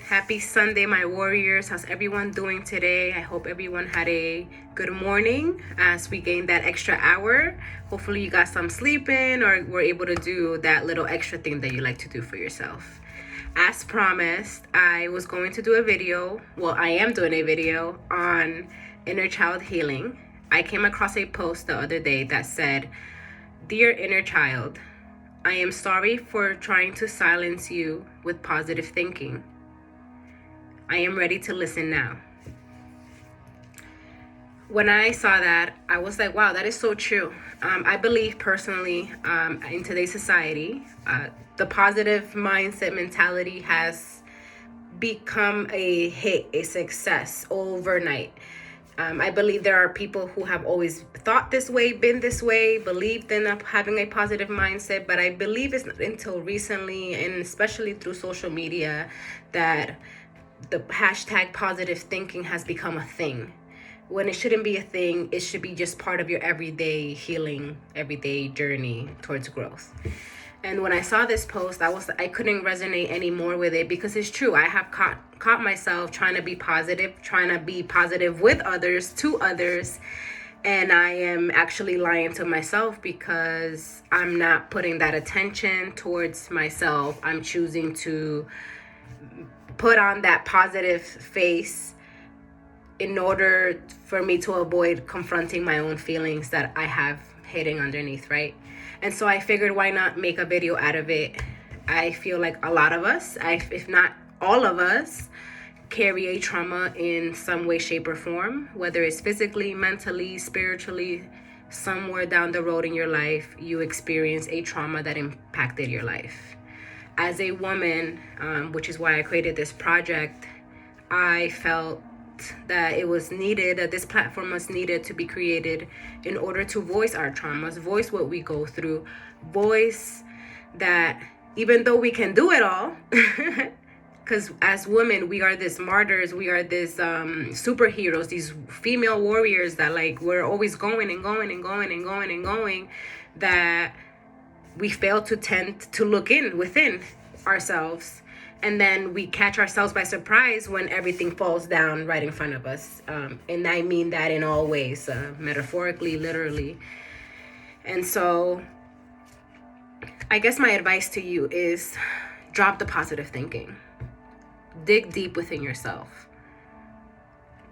Happy Sunday, my warriors. How's everyone doing today? I hope everyone had a good morning as we gained that extra hour. Hopefully you got some sleep in or were able to do that little extra thing that you like to do for yourself. As promised, I was going to do a video. Well, I am doing a video on inner child healing. I came across a post the other day that said, "Dear inner child, I am sorry for trying to silence you with positive thinking. I am ready to listen now." When I saw that, I was like, wow, that is so true. I believe personally in today's society, the positive mindset mentality has become a hit, a success overnight. I believe there are people who have always thought this way, been this way, believed in having a positive mindset, but I believe it's not until recently, and especially through social media, that the hashtag positive thinking has become a thing. When it shouldn't be a thing, it should be just part of your everyday healing, everyday journey towards growth. And when I saw this post, I couldn't resonate anymore with it, because it's true. I have caught myself trying to be positive with others, to others, and I am actually lying to myself because I'm not putting that attention towards myself. I'm choosing to put on that positive face in order for me to avoid confronting my own feelings that I have hidden underneath, right? And so I figured, why not make a video out of it? I feel like a lot of us, if not all of us, carry a trauma in some way, shape, or form, whether it's physically, mentally, spiritually. Somewhere down the road in your life, you experience a trauma that impacted your life. As a woman, which is why I created this project, I felt that it was needed, that this platform was needed to be created in order to voice our traumas, voice what we go through, voice that even though we can do it all, because as women, we are this martyrs, we are this superheroes, these female warriors that like we're always going and going and going and going and going, that we fail to tend to look within ourselves. And then we catch ourselves by surprise when everything falls down right in front of us. And I mean that in all ways, metaphorically, literally. And so I guess my advice to you is drop the positive thinking. Dig deep within yourself.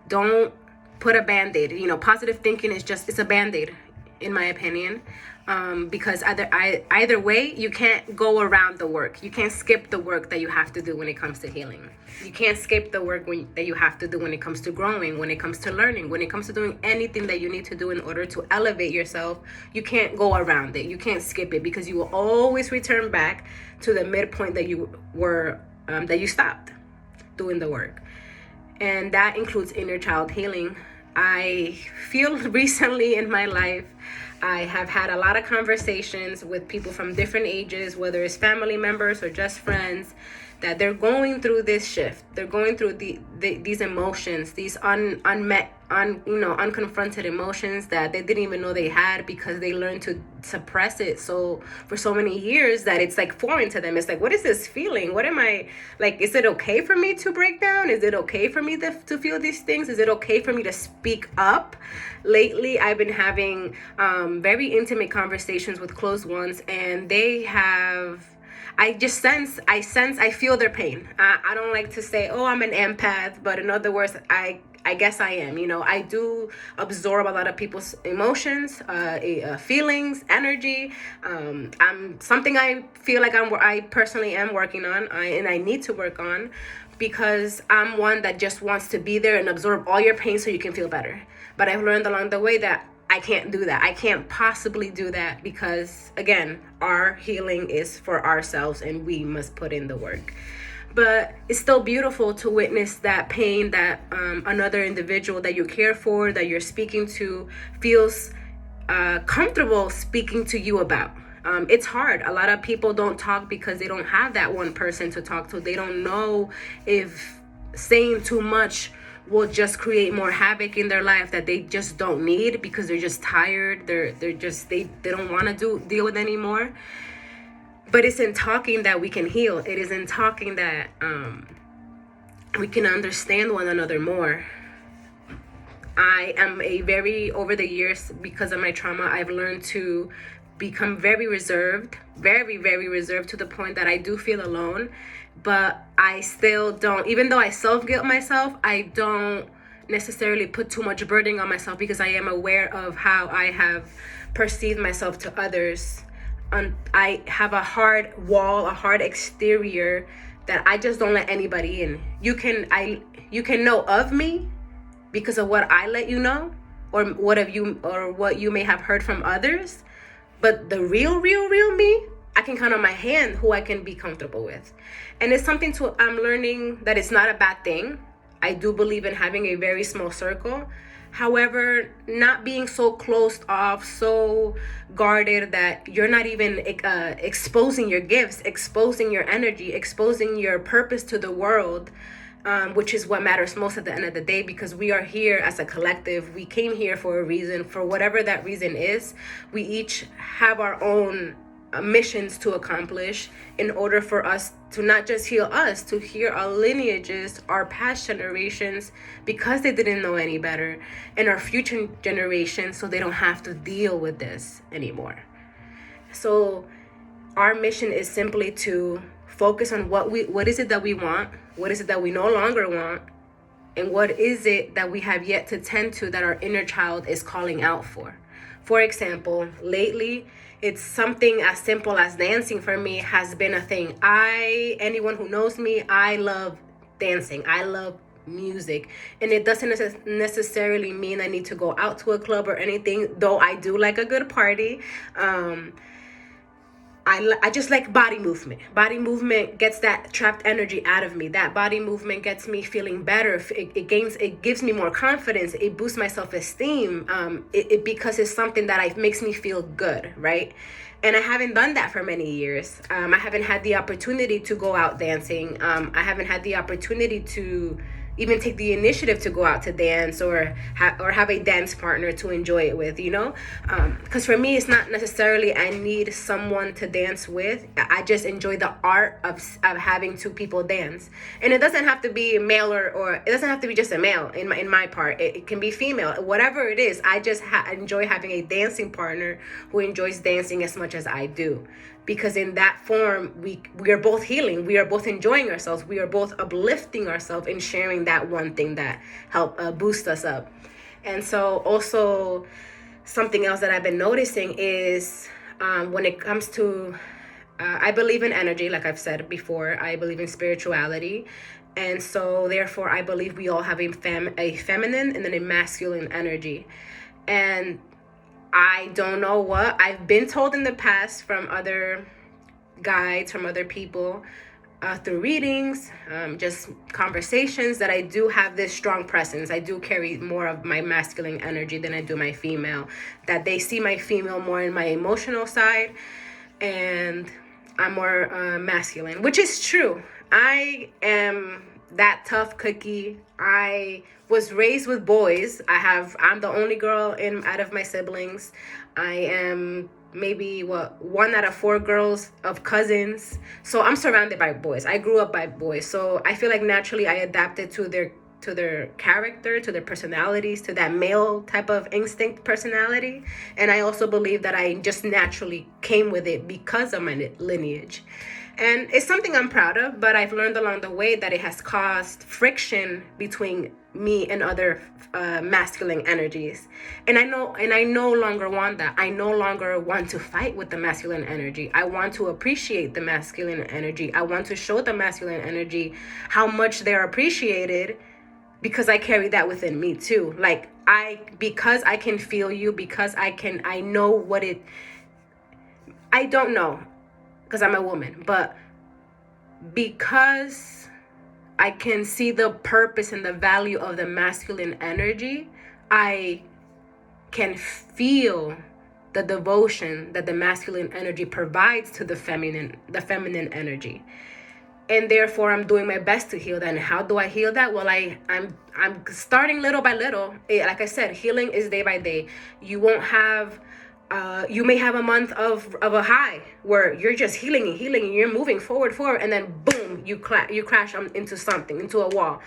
Don't put a Band-Aid. Positive thinking it's a Band-Aid, in my opinion. Because either way, you can't go around the work. You can't skip the work that you have to do when it comes to healing. You can't skip the work that you have to do when it comes to growing, when it comes to learning, when it comes to doing anything that you need to do in order to elevate yourself. You can't go around it. You can't skip it, because you will always return back to the midpoint that you were, that you stopped doing the work. And that includes inner child healing. I feel recently in my life, I have had a lot of conversations with people from different ages, whether it's family members or just friends, that they're going through this shift. They're going through these emotions, these unconfronted emotions that they didn't even know they had, because they learned to suppress it for so many years that it's like foreign to them. It's like, what is this feeling? What am I like? Is it okay for me to break down? Is it okay for me to feel these things? Is it okay for me to speak up? Lately, I've been having very intimate conversations with close ones, and I feel their pain. I don't like to say, oh, I'm an empath, but in other words, I guess I am. I do absorb a lot of people's emotions, feelings, energy. I'm something I feel like I personally am working on, and I need to work on, because I'm one that just wants to be there and absorb all your pain so you can feel better. But I've learned along the way that I can't do that. I can't possibly do that, because again, our healing is for ourselves and we must put in the work. But it's still beautiful to witness that pain that another individual that you care for, that you're speaking to, feels comfortable speaking to you about. It's hard. A lot of people don't talk because they don't have that one person to talk to. They don't know if saying too much will just create more havoc in their life that they just don't need, because they're just tired. They don't want to deal with anymore. But it's in talking that we can heal. It is in talking that we can understand one another more. I am over the years, because of my trauma, I've learned to become very reserved, very, very reserved, to the point that I do feel alone. But I still don't, even though I self-guilt myself, I don't necessarily put too much burden on myself, because I am aware of how I have perceived myself to others. I have a hard wall, a hard exterior that I just don't let anybody in. You can know of me because of what I let you know, or what you may have heard from others. But the real me, I can count on my hand who I can be comfortable with. And it's something I'm learning that it's not a bad thing. I do believe in having a very small circle. However, not being so closed off, so guarded that you're not even exposing your gifts, exposing your energy, exposing your purpose to the world. Which is what matters most at the end of the day, because we are here as a collective. We came here for a reason, for whatever that reason is. We each have our own missions to accomplish in order for us to not just heal us, to heal our lineages, our past generations, because they didn't know any better, and our future generations, so they don't have to deal with this anymore. So our mission is simply to focus on what is it that we want, what is it that we no longer want, and what is it that we have yet to tend to, that our inner child is calling out for. For example, lately, it's something as simple as dancing for me has been a thing. Anyone who knows me, I love dancing. I love music. And it doesn't necessarily mean I need to go out to a club or anything, though I do like a good party. I just like body movement. Body movement gets that trapped energy out of me. That body movement gets me feeling better. It gives me more confidence. It boosts my self-esteem. Because it's something that makes me feel good, right? And I haven't done that for many years. I haven't had the opportunity to go out dancing. I haven't had the opportunity to even take the initiative to go out to dance, or have a dance partner to enjoy it with, because for me, it's not necessarily I need someone to dance with. I just enjoy the art of having two people dance. And it doesn't have to be male, or it doesn't have to be just a male. In my part, it can be female, whatever it is. I just enjoy having a dancing partner who enjoys dancing as much as I do. Because in that form, we are both healing. We are both enjoying ourselves. We are both uplifting ourselves and sharing that one thing that help boost us up. And so also something else that I've been noticing is when it comes to, I believe in energy, like I've said before. I believe in spirituality. And so therefore, I believe we all have a feminine and then a masculine energy. And I don't know what I've been told in the past from other guides, from other people, through readings, just conversations, that I do have this strong presence. I do carry more of my masculine energy than I do my female. That they see my female more in my emotional side, and I'm more masculine, which is true. I am that tough cookie. I was raised with boys. I'm the only girl out of my siblings. I am maybe one out of 4 girls of cousins. So I'm surrounded by boys. I grew up by boys. So I feel like naturally I adapted to their character, to their personalities, to that male type of instinct personality. And I also believe that I just naturally came with it because of my lineage. And it's something I'm proud of, but I've learned along the way that it has caused friction between me and other masculine energies. And I no longer want that. I no longer want to fight with the masculine energy. I want to appreciate the masculine energy. I want to show the masculine energy how much they're appreciated, because I carry that within me too. Like because I can feel you, because I know what I don't know, because I'm a woman, but because I can see the purpose and the value of the masculine energy, I can feel the devotion that the masculine energy provides to the feminine energy. And therefore, I'm doing my best to heal that. And how do I heal that? Well, I'm starting little by little. Like I said, healing is day by day. You won't have You may have a month of a high where you're just healing and healing and you're moving forward, and then boom, you crash into something, into a wall.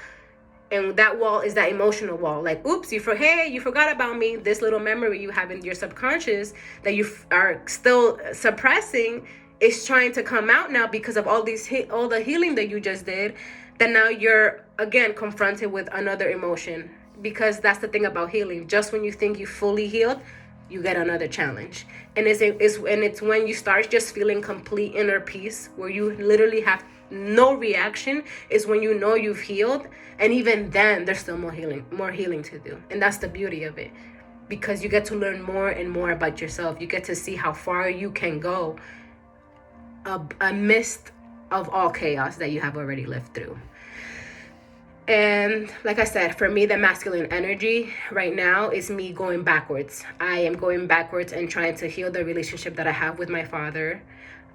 And that wall is that emotional wall. Like, oops, you forgot about me. This little memory you have in your subconscious that you are still suppressing is trying to come out now because of all the healing that you just did. That now you're again confronted with another emotion, because that's the thing about healing. Just when you think you fully healed, you get another challenge. And it's when you start just feeling complete inner peace, where you literally have no reaction, is when you know you've healed. And even then, there's still more healing to do. And that's the beauty of it, because you get to learn more and more about yourself. You get to see how far you can go amidst of all chaos that you have already lived through. And like I said, for me, the masculine energy right now is me going backwards. I am going backwards and trying to heal the relationship that I have with my father.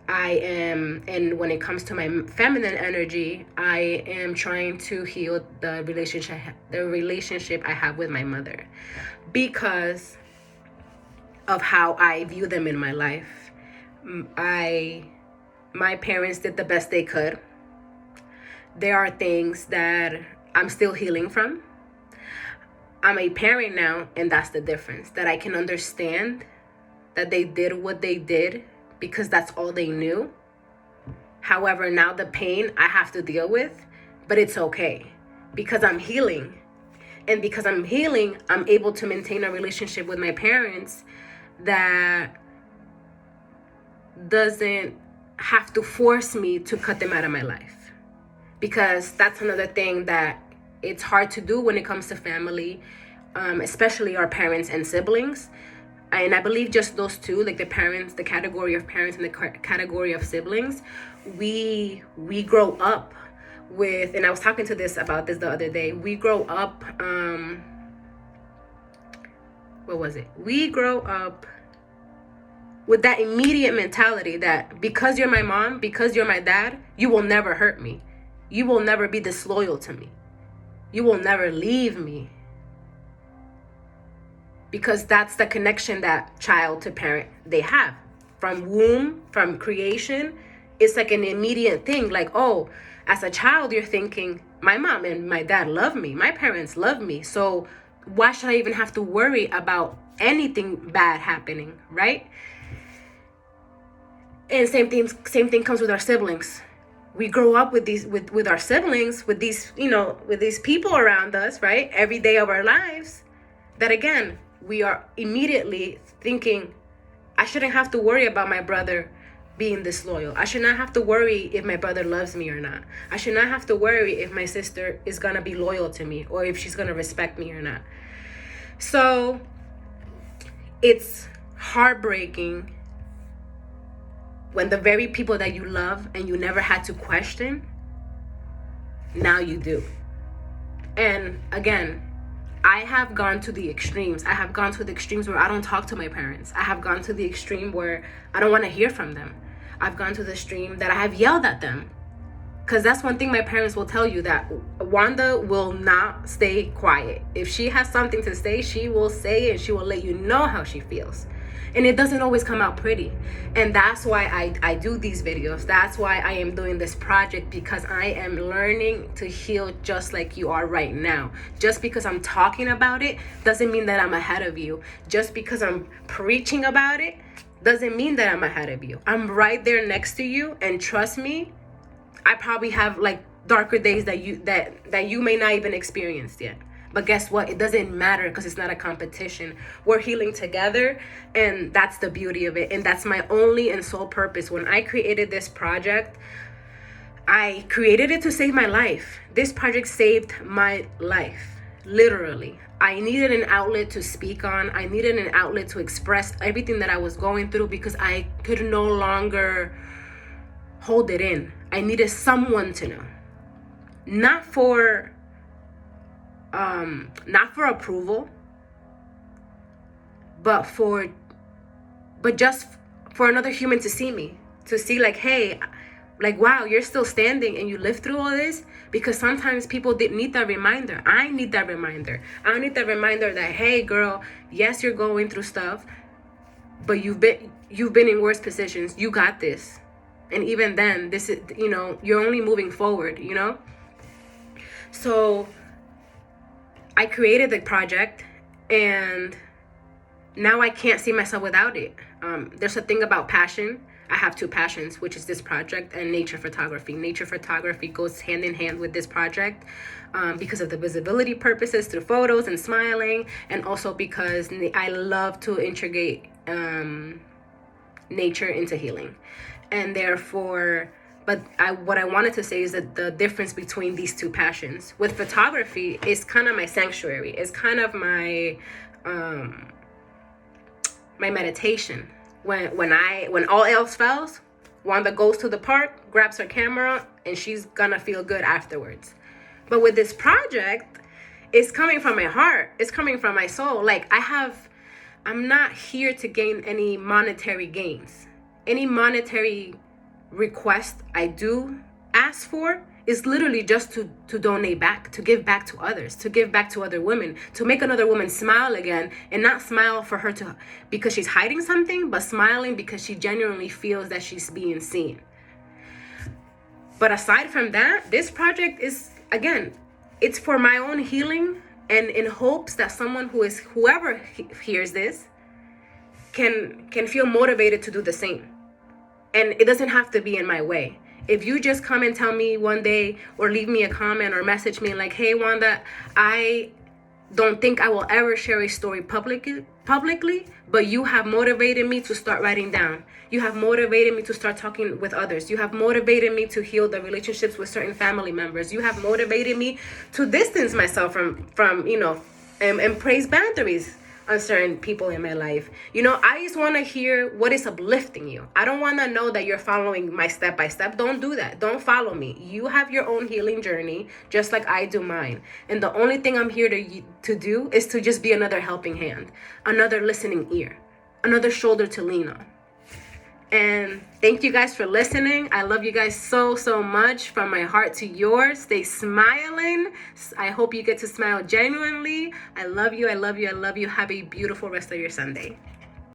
And when it comes to my feminine energy, I am trying to heal the relationship I have with my mother, because of how I view them in my life. My parents did the best they could. There are things that I'm still healing from. I'm a parent now, and that's the difference. That I can understand that they did what they did because that's all they knew. However, now the pain I have to deal with, but it's okay because I'm healing. And because I'm healing, I'm able to maintain a relationship with my parents that doesn't have to force me to cut them out of my life. Because that's another thing that it's hard to do when it comes to family, especially our parents and siblings. And I believe just those two, like the category of parents and the category of siblings, we grow up with, and I was talking about this the other day, we grow up, We grow up with that immediate mentality that because you're my mom, because you're my dad, you will never hurt me. You will never be disloyal to me. You will never leave me. Because that's the connection that child to parent they have. From womb, from creation, it's like an immediate thing. Like, oh, as a child, you're thinking, my mom and my dad love me. My parents love me. So why should I even have to worry about anything bad happening, right? And same thing comes with our siblings. We grow up with with our siblings, with these people around us, right? Every day of our lives, that again, we are immediately thinking, I shouldn't have to worry about my brother being disloyal. I should not have to worry if my brother loves me or not. I should not have to worry if my sister is going to be loyal to me or if she's going to respect me or not. So it's heartbreaking when the very people that you love and you never had to question, now you do. And again, I have gone to the extremes. I have gone to the extremes where I don't talk to my parents. I have gone to the extreme where I don't want to hear from them. I've gone to the extreme that I have yelled at them. Because that's one thing my parents will tell you, that Wanda will not stay quiet. If she has something to say, she will say it and she will let you know how she feels. And it doesn't always come out pretty. And that's why I do these videos. That's why I am doing this project, because I am learning to heal just like you are right now. Just because I'm talking about it doesn't mean that I'm ahead of you. Just because I'm preaching about it doesn't mean that I'm ahead of you. I'm right there next to you, and trust me, I probably have like darker days that you may not even experience yet. But guess what? It doesn't matter, because it's not a competition. We're healing together, and that's the beauty of it. And that's my only and sole purpose. When I created this project, I created it to save my life. This project saved my life, literally. I needed an outlet to speak on. I needed an outlet to express everything that I was going through, because I could no longer hold it in. I needed someone to know. Not for approval, but just for another human to see me, to see like, hey, like, wow, you're still standing and you lived through all this. Because sometimes people didn't need that reminder. I need that reminder. I need that reminder that, hey girl, yes, you're going through stuff, but you've been in worse positions. You got this. And even then, this is, you know, you're only moving forward, you know? So I created the project, and now I can't see myself without it. There's a thing about passion. I have two passions, which is this project and nature photography. Nature photography goes hand in hand with this project because of the visibility purposes through photos and smiling, and also because I love to integrate nature into healing. And therefore, what I wanted to say is that the difference between these two passions with photography is kind of my sanctuary. It's kind of my my meditation. When all else fails, Wanda goes to the park, grabs her camera, and she's gonna feel good afterwards. But with this project, it's coming from my heart. It's coming from my soul. Like, I'm not here to gain any monetary gains. Any monetary request I do ask for is literally just to donate back, to give back to others, to give back to other women, to make another woman smile again, and not smile for her because she's hiding something, but smiling because she genuinely feels that she's being seen. But aside from that, this project is, again, it's for my own healing, and in hopes that whoever hears this can feel motivated to do the same. And it doesn't have to be in my way. If you just come and tell me one day, or leave me a comment or message me like, hey Wanda, I don't think I will ever share a story publicly, but you have motivated me to start writing down. You have motivated me to start talking with others. You have motivated me to heal the relationships with certain family members. You have motivated me to distance myself from you know, and praise boundaries on certain people in my life. You know, I just want to hear what is uplifting you. I don't want to know that you're following my step by step. Don't do that. Don't follow me. You have your own healing journey, just like I do mine. And the only thing I'm here to do is to just be another helping hand, another listening ear, another shoulder to lean on. And thank you guys for listening. I love you guys so, so much, from my heart to yours. Stay smiling. I hope you get to smile genuinely. I love you. I love you. I love you. Have a beautiful rest of your Sunday.